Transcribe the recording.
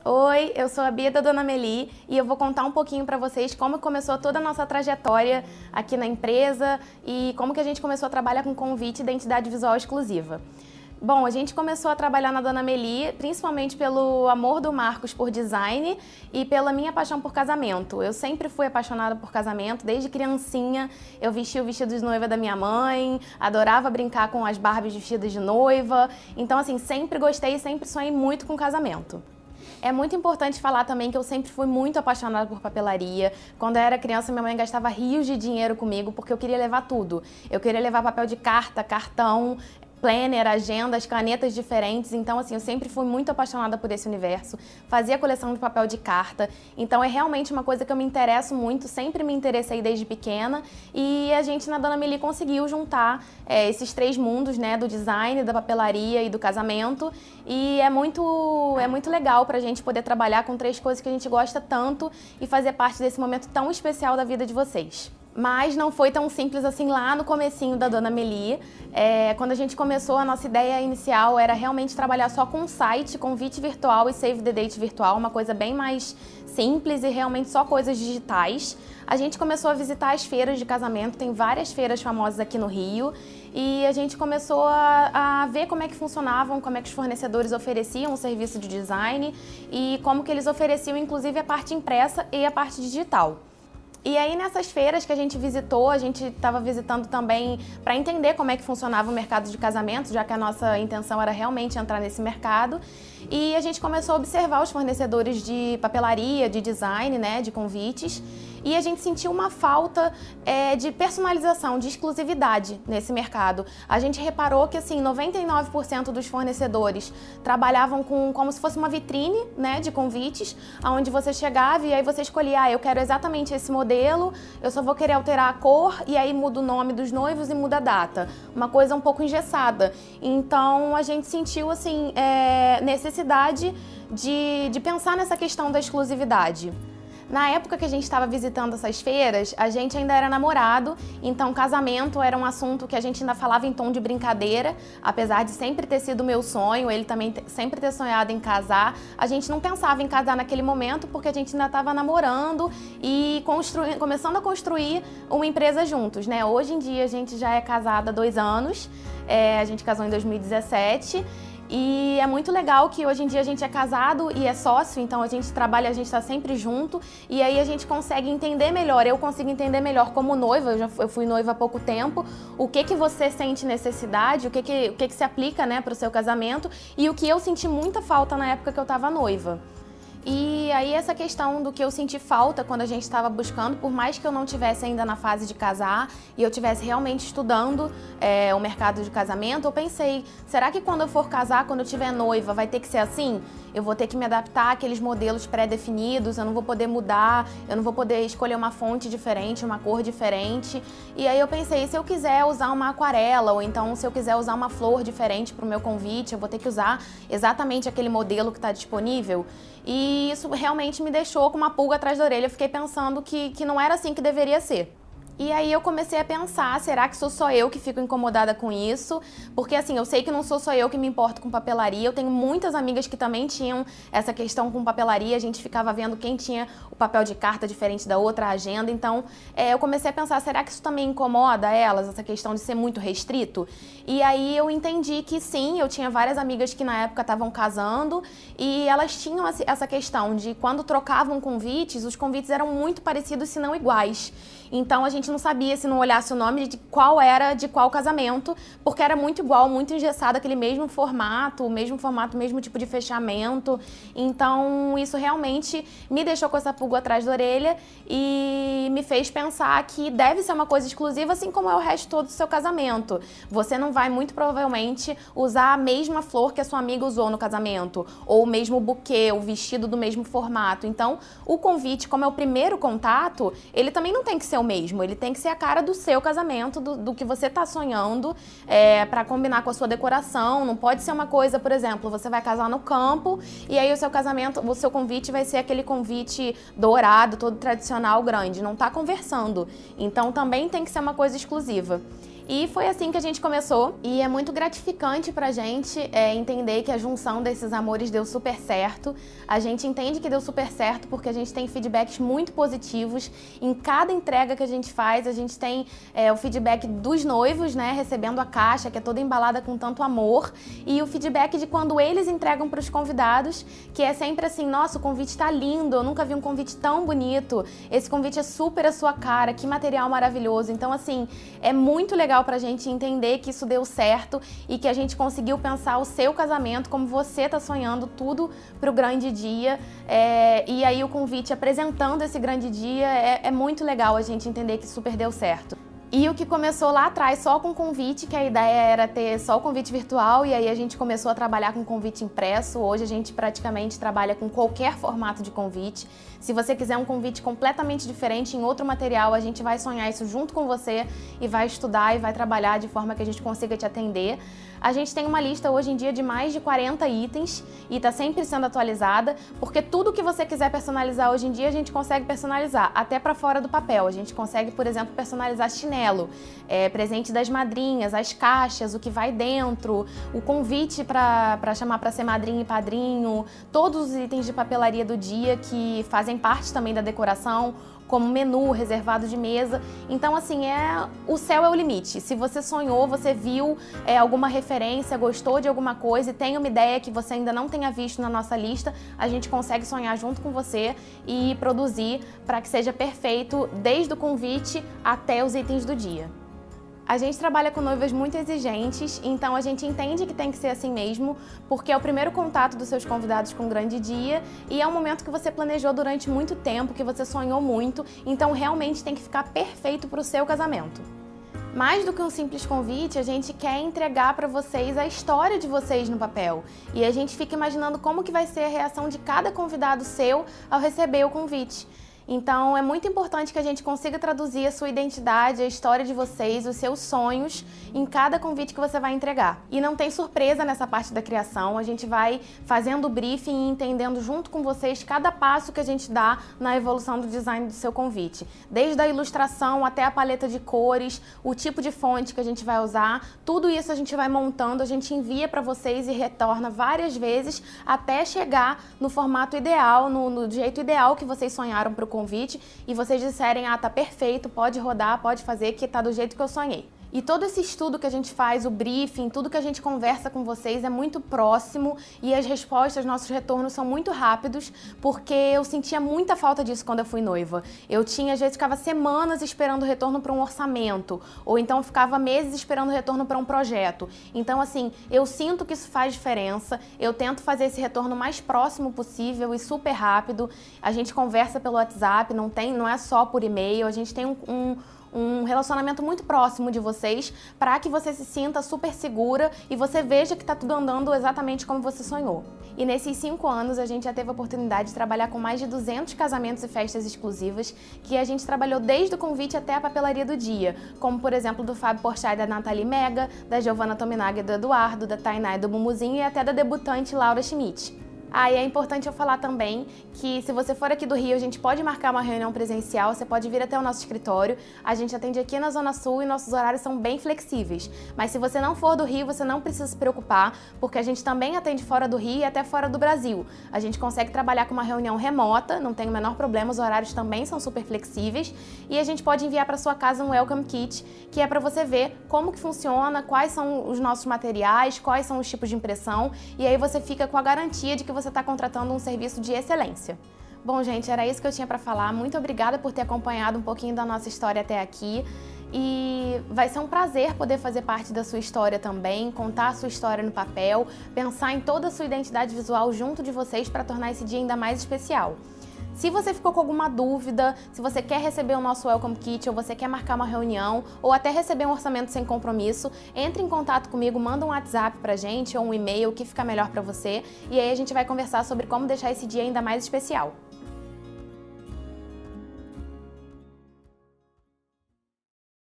Oi, eu sou a Bia da Dona Meli e eu vou contar um pouquinho para vocês como começou toda a nossa trajetória aqui na empresa e como que a gente começou a trabalhar com convite e identidade visual exclusiva. Bom, a gente começou a trabalhar na Dona Meli principalmente pelo amor do Marcos por design e pela minha paixão por casamento. Eu sempre fui apaixonada por casamento, desde criancinha eu vestia o vestido de noiva da minha mãe, adorava brincar com as Barbies vestidas de noiva, então assim, sempre gostei e sempre sonhei muito com casamento. É muito importante falar também que eu sempre fui muito apaixonada por papelaria. Quando eu era criança, minha mãe gastava rios de dinheiro comigo porque eu queria levar tudo. Eu queria levar papel de carta, cartão, planner, agendas, canetas diferentes. Então, assim, eu sempre fui muito apaixonada por esse universo. Fazia coleção de papel de carta. Então, é realmente uma coisa que eu me interesso muito. Sempre me interessei desde pequena. E a gente, na Dona Meli, conseguiu juntar esses três mundos, né? Do design, da papelaria e do casamento. E é muito legal pra gente poder trabalhar com três coisas que a gente gosta tanto e fazer parte desse momento tão especial da vida de vocês. Mas não foi tão simples assim lá no comecinho da Dona Meli. Quando a gente começou, a nossa ideia inicial era realmente trabalhar só com um site, convite virtual e save the date virtual, uma coisa bem mais simples e realmente só coisas digitais. A gente começou a visitar as feiras de casamento, tem várias feiras famosas aqui no Rio, e a gente começou a ver como é que funcionavam, como é que os fornecedores ofereciam o serviço de design e como que eles ofereciam inclusive a parte impressa e a parte digital. E aí nessas feiras que a gente visitou, a gente estava visitando também para entender como é que funcionava o mercado de casamento, já que a nossa intenção era realmente entrar nesse mercado. E a gente começou a observar os fornecedores de papelaria, de design, né, de convites. E a gente sentiu uma falta de personalização, de exclusividade nesse mercado. A gente reparou que assim, 99% dos fornecedores trabalhavam como se fosse uma vitrine, né, de convites, onde você chegava e aí você escolhia, eu quero exatamente esse modelo, eu só vou querer alterar a cor e aí muda o nome dos noivos e muda a data. Uma coisa um pouco engessada. Então a gente sentiu assim, necessidade de pensar nessa questão da exclusividade. Na época que a gente estava visitando essas feiras, a gente ainda era namorado, então casamento era um assunto que a gente ainda falava em tom de brincadeira, apesar de sempre ter sido meu sonho, ele também sempre ter sonhado em casar. A gente não pensava em casar naquele momento porque a gente ainda estava namorando e começando a construir uma empresa juntos, né? Hoje em dia a gente já é casada há 2 anos, a gente casou em 2017. E é muito legal que hoje em dia a gente é casado e é sócio, então a gente trabalha, a gente está sempre junto e aí a gente consegue entender melhor, eu consigo entender melhor como noiva, eu fui noiva há pouco tempo, o que você sente necessidade, o que se aplica, né, para o seu casamento e o que eu senti muita falta na época que eu estava noiva. E aí essa questão do que eu senti falta quando a gente estava buscando, por mais que eu não estivesse ainda na fase de casar e eu estivesse realmente estudando o mercado de casamento, eu pensei, será que quando eu for casar, quando eu tiver noiva, vai ter que ser assim? Eu vou ter que me adaptar àqueles modelos pré-definidos, eu não vou poder mudar, eu não vou poder escolher uma fonte diferente, uma cor diferente. E aí eu pensei, se eu quiser usar uma aquarela ou então se eu quiser usar uma flor diferente para o meu convite, eu vou ter que usar exatamente aquele modelo que está disponível? E isso realmente me deixou com uma pulga atrás da orelha. Eu fiquei pensando que não era assim que deveria ser. E aí eu comecei a pensar, será que sou só eu que fico incomodada com isso? Porque assim, eu sei que não sou só eu que me importo com papelaria, eu tenho muitas amigas que também tinham essa questão com papelaria, a gente ficava vendo quem tinha o papel de carta diferente da outra, a agenda, então eu comecei a pensar, será que isso também incomoda elas, essa questão de ser muito restrito? E aí eu entendi que sim, eu tinha várias amigas que na época estavam casando e elas tinham essa questão de quando trocavam convites, os convites eram muito parecidos, se não iguais. Então a gente não sabia, se não olhasse o nome, de qual era de qual casamento, porque era muito igual, muito engessado, aquele mesmo formato, mesmo tipo de fechamento. Então isso realmente me deixou com essa pulga atrás da orelha e me fez pensar que deve ser uma coisa exclusiva, assim como é o resto todo do seu casamento. Você não vai muito provavelmente usar a mesma flor que a sua amiga usou no casamento, ou o mesmo buquê, o vestido do mesmo formato. Então o convite, como é o primeiro contato, ele também não tem que ser o mesmo, ele tem que ser a cara do seu casamento, do que você tá sonhando, para combinar com a sua decoração. Não pode ser uma coisa, por exemplo, você vai casar no campo e aí o seu casamento, o seu convite vai ser aquele convite dourado, todo tradicional, grande, não tá conversando. Então também tem que ser uma coisa exclusiva. E foi assim que a gente começou, e é muito gratificante pra gente entender que a junção desses amores deu super certo. A gente entende que deu super certo porque a gente tem feedbacks muito positivos. Em cada entrega que a gente faz, a gente tem o feedback dos noivos, né, recebendo a caixa, que é toda embalada com tanto amor, e o feedback de quando eles entregam para os convidados, que é sempre assim: nossa, o convite tá lindo, eu nunca vi um convite tão bonito, esse convite é super a sua cara, que material maravilhoso. Então, assim, é muito legal pra gente entender que isso deu certo e que a gente conseguiu pensar o seu casamento como você tá sonhando, tudo pro grande dia. E aí o convite apresentando esse grande dia, é muito legal a gente entender que super deu certo. E o que começou lá atrás só com convite, que a ideia era ter só o convite virtual, e aí a gente começou a trabalhar com convite impresso. Hoje a gente praticamente trabalha com qualquer formato de convite. Se você quiser um convite completamente diferente em outro material, a gente vai sonhar isso junto com você e vai estudar e vai trabalhar de forma que a gente consiga te atender. A gente tem uma lista hoje em dia de mais de 40 itens e está sempre sendo atualizada, porque tudo que você quiser personalizar hoje em dia a gente consegue personalizar, até para fora do papel. A gente consegue, por exemplo, personalizar chinelo, presente das madrinhas, as caixas, o que vai dentro, o convite para chamar para ser madrinha e padrinho, todos os itens de papelaria do dia que fazem parte também da decoração, como menu, reservado de mesa. Então, assim, o céu é o limite. Se você sonhou, você viu alguma referência, gostou de alguma coisa e tem uma ideia que você ainda não tenha visto na nossa lista, a gente consegue sonhar junto com você e produzir para que seja perfeito desde o convite até os itens do dia. A gente trabalha com noivas muito exigentes, então a gente entende que tem que ser assim mesmo, porque é o primeiro contato dos seus convidados com o grande dia e é um momento que você planejou durante muito tempo, que você sonhou muito, então realmente tem que ficar perfeito para o seu casamento. Mais do que um simples convite, a gente quer entregar para vocês a história de vocês no papel. E a gente fica imaginando como que vai ser a reação de cada convidado seu ao receber o convite. Então, é muito importante que a gente consiga traduzir a sua identidade, a história de vocês, os seus sonhos em cada convite que você vai entregar. E não tem surpresa nessa parte da criação, a gente vai fazendo o briefing e entendendo junto com vocês cada passo que a gente dá na evolução do design do seu convite. Desde a ilustração até a paleta de cores, o tipo de fonte que a gente vai usar, tudo isso a gente vai montando, a gente envia para vocês e retorna várias vezes até chegar no formato ideal, no jeito ideal que vocês sonharam para o convite e vocês disserem: ah, tá perfeito, pode rodar, pode fazer, que tá do jeito que eu sonhei. E todo esse estudo que a gente faz, o briefing, tudo que a gente conversa com vocês é muito próximo e as respostas, nossos retornos são muito rápidos, porque eu sentia muita falta disso quando eu fui noiva. Eu às vezes, ficava semanas esperando o retorno para um orçamento, ou então ficava meses esperando o retorno para um projeto. Então, assim, eu sinto que isso faz diferença, eu tento fazer esse retorno mais próximo possível e super rápido. A gente conversa pelo WhatsApp, não é só por e-mail, a gente tem um relacionamento muito próximo de vocês para que você se sinta super segura e você veja que está tudo andando exatamente como você sonhou. E nesses 5 anos a gente já teve a oportunidade de trabalhar com mais de 200 casamentos e festas exclusivas que a gente trabalhou desde o convite até a papelaria do dia, como por exemplo do Fábio Porchat e da Nathalie Mega, da Giovanna Tominaga e do Eduardo, da Tainá e do Mumuzinho e até da debutante Laura Schmidt. E é importante eu falar também que se você for aqui do Rio, a gente pode marcar uma reunião presencial, você pode vir até o nosso escritório, a gente atende aqui na Zona Sul e nossos horários são bem flexíveis. Mas se você não for do Rio, você não precisa se preocupar, porque a gente também atende fora do Rio e até fora do Brasil. A gente consegue trabalhar com uma reunião remota, não tem o menor problema, os horários também são super flexíveis e a gente pode enviar para sua casa um Welcome Kit, que é para você ver como que funciona, quais são os nossos materiais, quais são os tipos de impressão e aí você fica com a garantia de que você está contratando um serviço de excelência. Bom, gente, era isso que eu tinha para falar. Muito obrigada por ter acompanhado um pouquinho da nossa história até aqui. E vai ser um prazer poder fazer parte da sua história também, contar a sua história no papel, pensar em toda a sua identidade visual junto de vocês para tornar esse dia ainda mais especial. Se você ficou com alguma dúvida, se você quer receber o nosso Welcome Kit ou você quer marcar uma reunião ou até receber um orçamento sem compromisso, entre em contato comigo, manda um WhatsApp pra gente ou um e-mail, o que fica melhor pra você, e aí a gente vai conversar sobre como deixar esse dia ainda mais especial.